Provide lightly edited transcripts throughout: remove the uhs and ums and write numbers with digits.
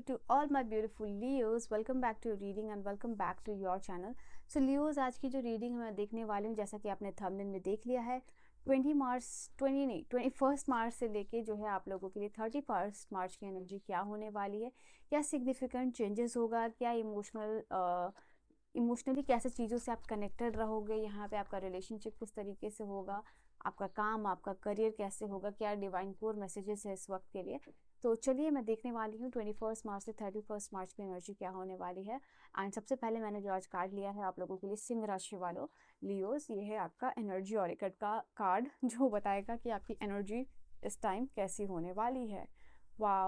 to all my beautiful Leos. Welcome back to your reading and welcome back to your channel. So Leos, आज की जो reading मैं देखने वाली हूँ, जैसा कि आपने थंबनेल में देख लिया है, 21 मार्च से लेके जो है आप लोगों के लिए 31 मार्च की एनर्जी क्या होने वाली है, क्या सिग्निफिकेंट चेंजेस होगा, क्या इमोशनली कैसे चीज़ों से आप कनेक्टेड रहोगे, यहाँ पे आपका रिलेशनशिप किस तरीके से होगा, आपका काम, आपका करियर कैसे होगा, क्या डिवाइन कोर मैसेजेस है इस वक्त के लिए। तो चलिए मैं देखने वाली हूँ 21 मार्च से 31 मार्च की एनर्जी क्या होने वाली है। एंड सबसे पहले मैंने जो आज कार्ड लिया है आप लोगों के लिए सिंह राशि वालों, लियोस, ये है आपका एनर्जी ऑरेकल का कार्ड जो बताएगा कि आपकी एनर्जी इस टाइम कैसी होने वाली है। वाह,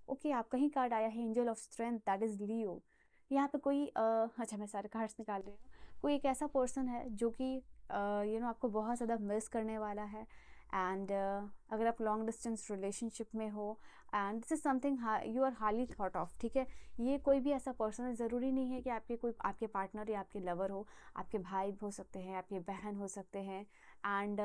ओके, आपका ही कार्ड आया है angel of strength, that is लियो। यहाँ पे कोई अच्छा, मैं सारे कार्ड्स निकाल रही हूँ। कोई एक ऐसा पर्सन है जो कि आपको बहुत ज़्यादा मिस करने वाला है। एंड अगर आप लॉन्ग डिस्टेंस रिलेशनशिप में हो and this is something you are highly thought of, ठीक है। ये कोई भी ऐसा पर्सन है, ज़रूरी नहीं है कि आपके पार्टनर या आपके लवर हो, आपके भाई हो सकते हैं, आपके बहन हो सकते हैं। And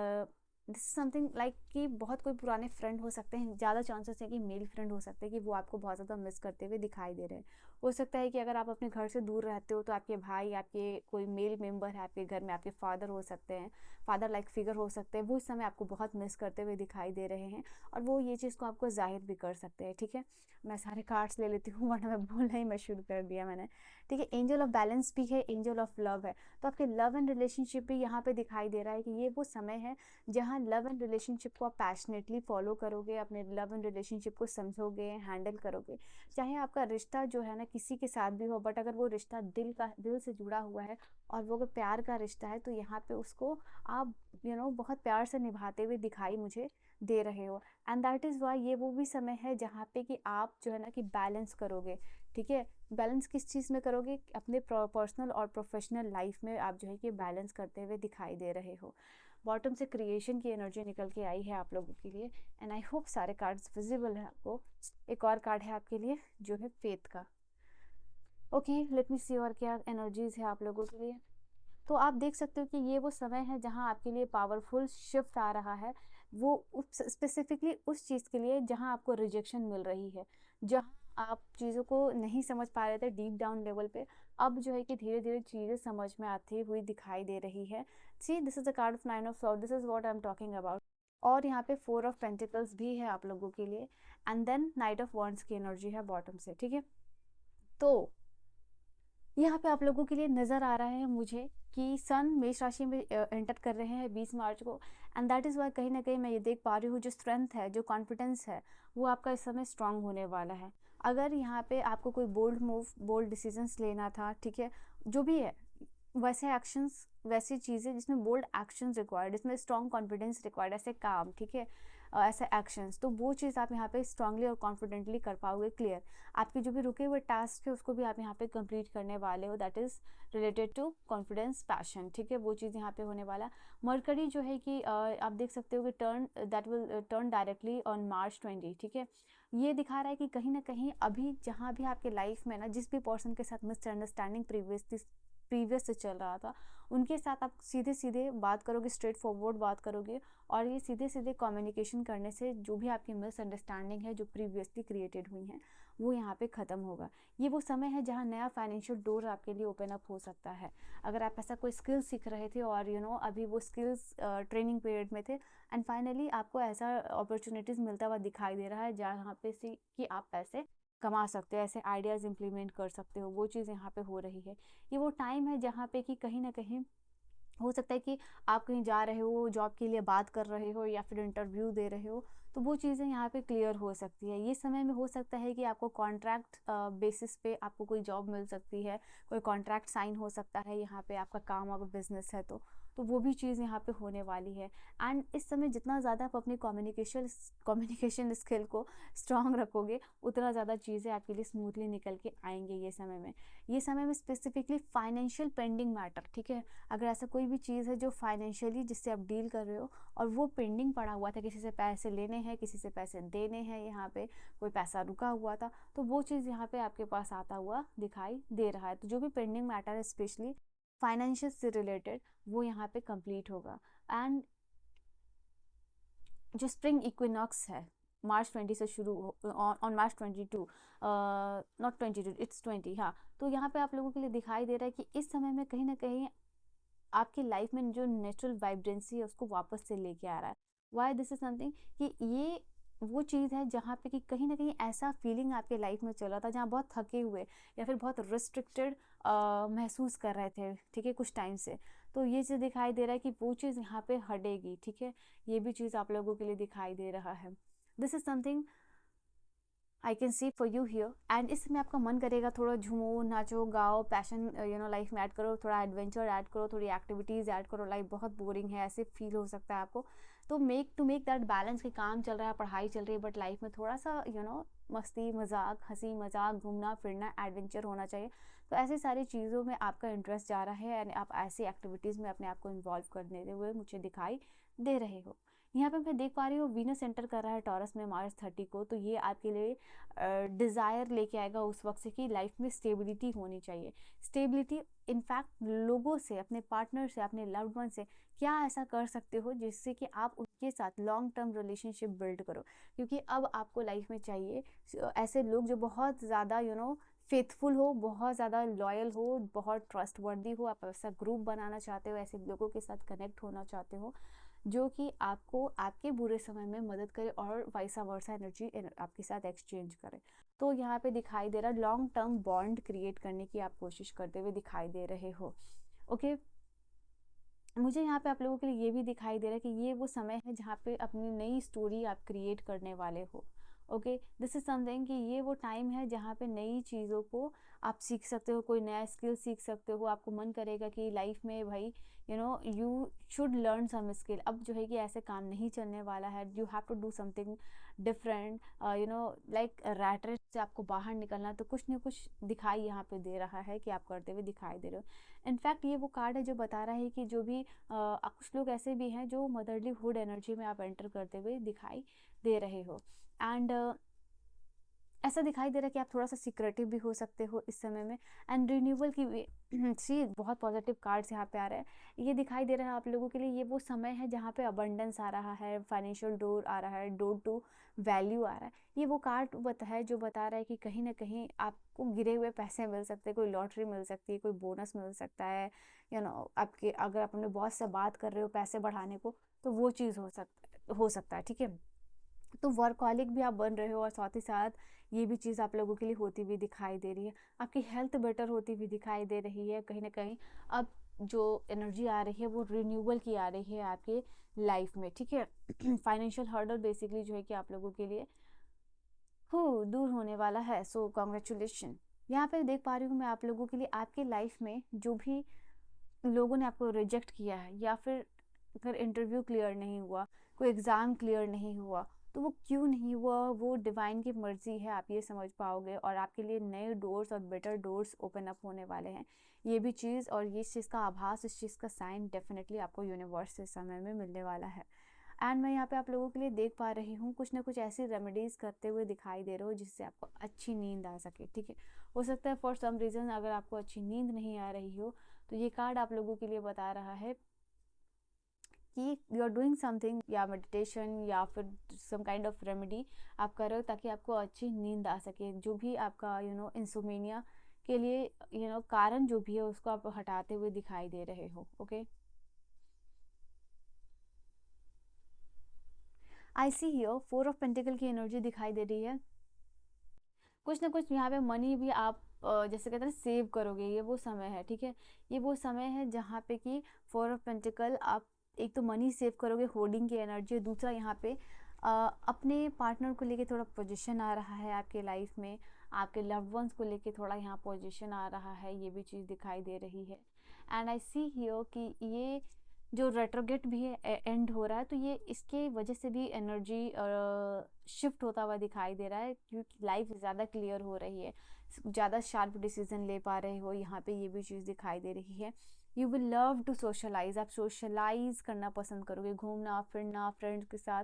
this is something like कि बहुत कोई पुराने फ्रेंड हो सकते हैं, ज़्यादा चांसेस है कि मेल फ्रेंड हो सकते हैं कि वो आपको बहुत ज़्यादा मिस करते हुए दिखाई दे रहे हैं। हो सकता है कि अगर आप अपने घर से दूर रहते हो तो आपके भाई, आपके कोई मेल मेंबर है आपके घर में, आपके फादर हो सकते हैं, फादर लाइक फिगर हो सकते हैं, वो इस समय आपको बहुत मिस करते हुए दिखाई दे रहे हैं और वो ये चीज़ को आपको जाहिर भी कर सकते हैं, ठीक है। मैं सारे कार्ड्स ले लेती हूँ वरना मैं बोलना ही मैं शुरू कर दिया मैंने, ठीक है। एंजल ऑफ बैलेंस भी है, एंजल ऑफ लव है, तो आपके लव एंड रिलेशनशिप भी यहाँ पे दिखाई दे रहा है कि ये वो समय है जहाँ लव एंड रिलेशनशिप को आप पैशनेटली फॉलो करोगे, अपने लव एंड रिलेशनशिप को समझोगे, हैंडल करोगे। चाहे आपका रिश्ता जो है ना किसी के साथ भी हो, बट अगर वो रिश्ता दिल से जुड़ा हुआ है और वो अगर प्यार का रिश्ता है तो यहाँ पे उसको आप बहुत प्यार से निभाते हुए दिखाई मुझे दे रहे हो। एंड दैट इज़ वाई ये वो भी समय है जहाँ पे कि आप जो है ना कि बैलेंस करोगे, ठीक है। बैलेंस किस चीज़ में करोगे? अपने पर्सनल और प्रोफेशनल लाइफ में आप जो है कि बैलेंस करते हुए दिखाई दे रहे हो। बॉटम से क्रिएशन की एनर्जी निकल के आई है आप लोगों के लिए एंड आई होप सारे कार्ड्स विजिबल है आपको। एक और कार्ड है आपके लिए जो है फेथ का। ओके, लेट मी सी और क्या एनर्जीज है आप लोगों के लिए। तो आप देख सकते हो कि ये वो समय है जहां आपके लिए पावरफुल शिफ्ट आ रहा है, वो स्पेसिफिकली उस चीज़ के लिए जहां आपको रिजेक्शन मिल रही है, जहां आप चीज़ों को नहीं समझ पा रहे थे डीप डाउन लेवल पे, अब जो है कि धीरे धीरे चीज़ें समझ में आती हुई दिखाई दे रही है। See, this is the card of 9 of sword, this is what I am talking about. और यहाँ पे 4 ऑफ पेंटिकल्स भी है आप लोगों के लिए and then knight of wands की एनर्जी है बॉटम से, ठीक है। तो यहाँ पे आप लोगों के लिए नज़र आ रहा है मुझे कि सन मेष राशि में एंटर कर रहे हैं 20 मार्च को एंड दैट इज़ वाई कहीं ना कहीं मैं ये देख पा रही हूँ जो स्ट्रेंथ है, जो कॉन्फिडेंस है, वो आपका इस समय स्ट्रांग होने वाला है। अगर यहाँ पे आपको कोई बोल्ड मूव, बोल्ड डिसीजंस लेना था, ठीक है, जो भी है, वैसे एक्शंस, वैसी चीज़ें जिसमें बोल्ड एक्शंस रिक्वायर्ड, जिसमें स्ट्रॉन्ग कॉन्फिडेंस रिक्वायर्ड, ऐसे काम, ठीक है, ऐसे एक्शंस, तो वो चीज़ आप यहाँ पे स्ट्रांगली और कॉन्फिडेंटली कर पाओगे क्लियर। आपके जो भी रुके हुए टास्क है उसको भी आप यहाँ पे कंप्लीट करने वाले हो, that is related to confidence, passion, ठीक है, वो चीज़ यहाँ पे होने वाला। मरकरी जो है कि आप देख सकते हो कि turn that will turn directly on March 20, ठीक है। ये दिखा रहा है कि कहीं ना कहीं अभी जहाँ भी आपके लाइफ में ना जिस भी पर्सन के साथ मिसअंडरस्टैंडिंग प्रीवियस से चल रहा था, उनके साथ आप सीधे सीधे बात करोगे, स्ट्रेट फॉरवर्ड बात करोगे और ये सीधे सीधे कम्युनिकेशन करने से जो भी आपकी मिसअंडरस्टैंडिंग है जो प्रीवियसली क्रिएटेड हुई हैं वो यहाँ पे ख़त्म होगा। ये वो समय है जहाँ नया फाइनेंशियल डोर आपके लिए ओपन अप हो सकता है। अगर आप ऐसा कोई स्किल सीख रहे थे और अभी वो स्किल्स ट्रेनिंग पीरियड में थे एंड फाइनली आपको ऐसा अपॉर्चुनिटीज़ मिलता हुआ दिखाई दे रहा है जहाँ पे से कि आप पैसे कमा सकते हो, ऐसे आइडियाज़ इम्प्लीमेंट कर सकते हो, वो चीज़ यहाँ पे हो रही है। ये वो टाइम है जहाँ पे कि कहीं ना कहीं हो सकता है कि आप कहीं जा रहे हो, जॉब के लिए बात कर रहे हो या फिर इंटरव्यू दे रहे हो, तो वो चीज़ें यहाँ पे क्लियर हो सकती है। ये समय में हो सकता है कि आपको कॉन्ट्रैक्ट बेसिस पे आपको कोई जॉब मिल सकती है, कोई कॉन्ट्रैक्ट साइन हो सकता है यहाँ पे, आपका काम अगर बिजनेस है तो वो भी चीज़ यहाँ पे होने वाली है। एंड इस समय जितना ज़्यादा आप अपनी कम्युनिकेशन स्किल को स्ट्रांग रखोगे उतना ज़्यादा चीज़ें आपके लिए स्मूथली निकल के आएंगे ये समय में स्पेसिफिकली फाइनेंशियल पेंडिंग मैटर, ठीक है। अगर ऐसा कोई भी चीज़ है जो फाइनेंशियली जिससे आप डील कर रहे हो और वो पेंडिंग पड़ा हुआ था, किसी से पैसे लेने हैं, किसी से पैसे देने हैं, यहाँ पे कोई पैसा रुका हुआ था, तो वो चीज़ यहाँ पे आपके पास आता हुआ दिखाई दे रहा है। तो जो भी पेंडिंग मैटर है स्पेशली फाइनेंशियल से रिलेटेड वो यहाँ पे कंप्लीट होगा। एंड जो स्प्रिंग इक्विनॉक्स है मार्च 20 से शुरू ऑन मार्च 22, नॉट 22, इट्स 20, हाँ। तो यहाँ पे आप लोगों के लिए दिखाई दे रहा है कि इस समय में कहीं ना कहीं आपकी लाइफ में जो नेचुरल वाइब्रेंसी है उसको वापस से लेके आ रहा है। वाई दिस इज समथिंग कि ये वो चीज़ है जहाँ पे कि कहीं ना कहीं ऐसा फीलिंग आपके लाइफ में चल रहा था जहाँ बहुत थके हुए या फिर बहुत रिस्ट्रिक्टेड महसूस कर रहे थे, ठीक है, कुछ टाइम से। तो ये चीज़ दिखाई दे रहा है कि वो चीज़ यहाँ पे हटेगी, ठीक है। ये भी चीज़ आप लोगों के लिए दिखाई दे रहा है। This is something I can see for you here. And इसमें आपका मन करेगा थोड़ा झूमो, नाचो, गाओ, पैशन लाइफ में ऐड करो, थोड़ा एडवेंचर ऐड करो, थोड़ी एक्टिविटीज़ ऐड करो। लाइफ बहुत बोरिंग है ऐसे फील हो सकता है आपको। तो मेक दैट बैलेंस कि काम चल रहा है, पढ़ाई चल रही है, बट लाइफ में थोड़ा सा मस्ती मजाक, हंसी मजाक, घूमना फिरना, एडवेंचर होना चाहिए। तो ऐसी सारी चीज़ों में आपका इंटरेस्ट जा रहा है एंड आप ऐसी एक्टिविटीज़ में अपने आप को इन्वॉल्व करने हुए मुझे दिखाई दे रहे हो। यहाँ पे मैं देख पा रही हूँ वीनस एंटर कर रहा है टॉरस में मार्च 30 को। तो ये आपके लिए डिज़ायर लेके आएगा उस वक्त से कि लाइफ में स्टेबिलिटी होनी चाहिए। स्टेबिलिटी इनफैक्ट लोगों से, अपने पार्टनर से, अपने लव्ड वन से क्या ऐसा कर सकते हो जिससे कि आप उनके साथ लॉन्ग टर्म रिलेशनशिप बिल्ड करो। क्योंकि अब आपको लाइफ में चाहिए ऐसे लोग जो बहुत ज़्यादा फेथफुल हो, बहुत ज़्यादा लॉयल हो, बहुत ट्रस्टवर्दी हो। आप ऐसा ग्रुप बनाना चाहते हो, ऐसे लोगों के साथ कनेक्ट होना चाहते हो जो कि आपको आपके बुरे समय में मदद करे और वाइसा वर्सा एनर्जी आपके साथ एक्सचेंज करे। तो यहाँ पे दिखाई दे रहा है लॉन्ग टर्म बॉन्ड क्रिएट करने की आप कोशिश करते हुए दिखाई दे रहे हो। ओके, मुझे यहाँ पे आप लोगों के लिए ये भी दिखाई दे रहा है कि ये वो समय है जहाँ पे अपनी नई स्टोरी आप क्रिएट करने वाले हो। ओके, दिस इज समथिंग कि ये वो टाइम है जहाँ पे नई चीज़ों को आप सीख सकते हो, कोई नया स्किल सीख सकते हो। आपको मन करेगा कि लाइफ में भाई you should learn some skill. अब जो है कि ऐसे काम नहीं चलने वाला है, you have to do something different, like rat race से आपको बाहर निकलना। तो कुछ ना कुछ दिखाई यहाँ पे दे रहा है कि आप करते हुए दिखाई दे रहे हो। इनफैक्ट ये वो कार्ड है जो बता रहा है कि जो भी कुछ लोग ऐसे भी हैं जो मदरली हुड एनर्जी में आप एंटर करते हुए दिखाई दे रहे हो। एंड ऐसा दिखाई दे रहा है कि आप थोड़ा सा सिक्रेटिव भी हो सकते हो इस समय में। एंड रिन्यूअल की सी बहुत पॉजिटिव कार्ड्स यहाँ पे आ रहे हैं। ये दिखाई दे रहा है आप लोगों के लिए ये वो समय है जहाँ पे अबंडेंस आ रहा है, फाइनेंशियल डोर आ रहा है, डोर टू वैल्यू आ रहा है। ये वो कार्ड है जो बता रहा है कि कहीं ना कहीं आपको गिरे हुए पैसे मिल सकते हैं, कोई लॉटरी मिल सकती है, कोई बोनस मिल सकता है। आपके अगर आप अपने बॉस से बात कर रहे हो पैसे बढ़ाने को तो वो चीज़ हो सकता है, ठीक है। तो वर्कहॉलिक भी आप बन रहे हो और साथ ही साथ ये भी चीज़ आप लोगों के लिए होती हुई दिखाई दे रही है। आपकी हेल्थ बेटर होती हुई दिखाई दे रही है। कहीं ना कहीं अब जो एनर्जी आ रही है वो रिन्यूअल की आ रही है आपके लाइफ में, ठीक है। फाइनेंशियल हर्डल बेसिकली जो है कि आप लोगों के लिए दूर होने वाला है। So congratulation. यहाँ पे देख पा रही हूँ मैं आप लोगों के लिए आपके लाइफ में जो भी लोगों ने आपको रिजेक्ट किया है या फिर अगर इंटरव्यू क्लियर नहीं हुआ, कोई एग्ज़ाम क्लियर नहीं हुआ, तो वो क्यों नहीं हुआ, वो डिवाइन की मर्जी है, आप ये समझ पाओगे। और आपके लिए नए डोर्स और बेटर डोर्स ओपन अप होने वाले हैं। ये भी चीज़ और ये चीज़ का आभास, इस चीज़ का साइन डेफिनेटली आपको यूनिवर्स से समय में मिलने वाला है। एंड मैं यहाँ पे आप लोगों के लिए देख पा रही हूँ कुछ ना कुछ ऐसी रेमेडीज़ करते हुए दिखाई दे रहे हो जिससे आपको अच्छी नींद आ सके, ठीक है। हो सकता है फॉर सम रीज़न अगर आपको अच्छी नींद नहीं आ रही हो तो ये कार्ड आप लोगों के लिए बता रहा है कि यू आर डूइंग समथिंग, या मेडिटेशन या फिर सम काइंड ऑफ रेमेडी आप कर रहे हो ताकि आपको अच्छी नींद आ सके। जो भी आपका इंसोमेनिया के लिए कारण जो भी है उसको आप हटाते हुए दिखाई दे रहे हो। Okay, I see here 4 of pentacle की एनर्जी दिखाई दे रही है। कुछ ना कुछ यहाँ पे मनी भी आप जैसे कहते हैं सेव करोगे। ये वो समय है, ठीक है। ये वो समय है जहाँ पे कि 4 ऑफ पेंटिकल आप एक तो मनी सेव करोगे, होल्डिंग की एनर्जी। दूसरा यहाँ पे अपने पार्टनर को लेके थोड़ा पोजीशन आ रहा है आपके लाइफ में, आपके लव्ड वंस को लेके थोड़ा यहाँ पोजीशन आ रहा है। ये भी चीज़ दिखाई दे रही है। एंड आई सी हियर कि ये जो रेट्रोगेट भी है एंड हो रहा है तो ये इसके वजह से भी एनर्जी शिफ्ट होता हुआ दिखाई दे रहा है क्योंकि लाइफ ज़्यादा क्लियर हो रही है, ज़्यादा शार्प डिसीजन ले पा रहे हो। यहाँ पे ये भी चीज़ दिखाई दे रही है। You will love to socialize, आप सोशलाइज करना पसंद करोगे, घूमना फिरना, फ्रेंड्स के साथ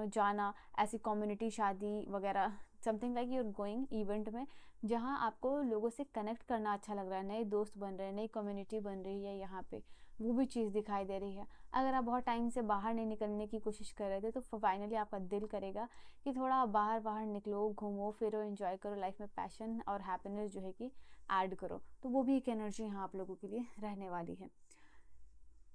जाना, ऐसी कम्युनिटी शादी वगैरह, something like you're going event में जहाँ आपको लोगों से कनेक्ट करना अच्छा लग रहा है, नए दोस्त बन रहे हैं, नई कम्युनिटी बन रही है यहाँ पे। वो भी चीज़ दिखाई दे रही है। अगर आप बहुत टाइम से बाहर नहीं निकलने की कोशिश कर रहे थे तो फाइनली आपका दिल करेगा कि थोड़ा बाहर बाहर निकलो, घूमो फिरो, एंजॉय करो, लाइफ में पैशन और हैप्पीनेस जो है कि ऐड करो। तो वो भी एक एनर्जी यहाँ आप लोगों के लिए रहने वाली है।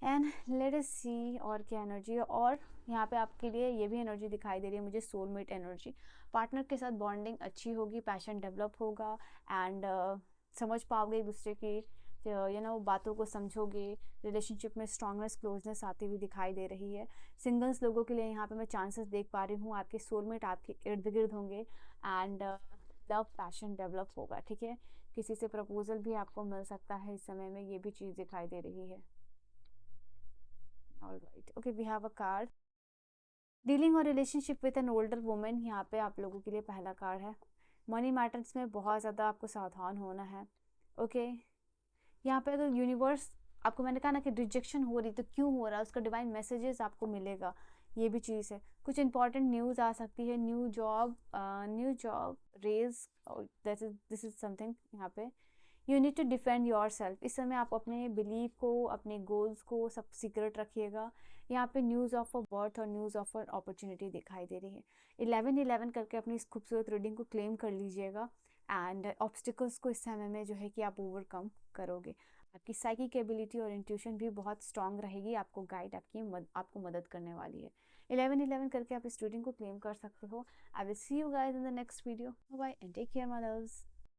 एंड लेट अस सी और क्या एनर्जी है। और यहाँ पे आपके लिए ये भी एनर्जी दिखाई दे रही है मुझे, सोलमेट एनर्जी। पार्टनर के साथ बॉन्डिंग अच्छी होगी, पैशन डेवलप होगा एंड समझ पाओगे एक दूसरे की बातों को समझोगे। रिलेशनशिप में स्ट्रांगनेस, क्लोजनेस आती हुई दिखाई दे रही है। सिंगल्स लोगों के लिए यहाँ पे मैं चांसेस देख पा रही हूँ, आपके सोलमेट आपके इर्द गिर्द होंगे एंड लव पैशन डेवलप होगा। ठीक है, किसी से प्रपोजल भी आपको मिल सकता है इस समय में, ये भी चीज़ दिखाई दे रही है। Alright, okay, we have a card dealing और relationship with an older women. यहाँ पे आप लोगों के लिए पहला कार्ड है। मनी मैटर्स में बहुत ज़्यादा आपको सावधान होना है। ओके, यहाँ पे अगर यूनिवर्स, आपको मैंने कहा ना कि रिजेक्शन हो रही, तो क्यों हो रहा है उसका डिवाइन मैसेजेस आपको मिलेगा, ये भी चीज़ है। कुछ इंपॉर्टेंट न्यूज़ आ सकती है, new job raise, this is something. यहाँ पे you need to defend yourself. इस समय आप अपने बिलीव को, अपने गोल्स को सब सीक्रेट रखिएगा। यहाँ पे न्यूज़ ऑफ अ बर्थ और न्यूज़ ऑफ अ अपॉर्चुनिटी दिखाई दे रही है। 11-11 करके अपनी इस खूबसूरत रीडिंग को क्लेम कर लीजिएगा एंड ऑब्स्टिकल्स को इस समय में जो है कि आप ओवरकम करोगे। आपकी साइकिक एबिलिटी और इंट्यूशन भी बहुत स्ट्रांग रहेगी, आपको गाइड, आपको मदद करने वाली है। 11-11 करके आप इस रीडिंग को क्लेम कर सकते हो। I will see you guys in the next video. Bye and take care my loves.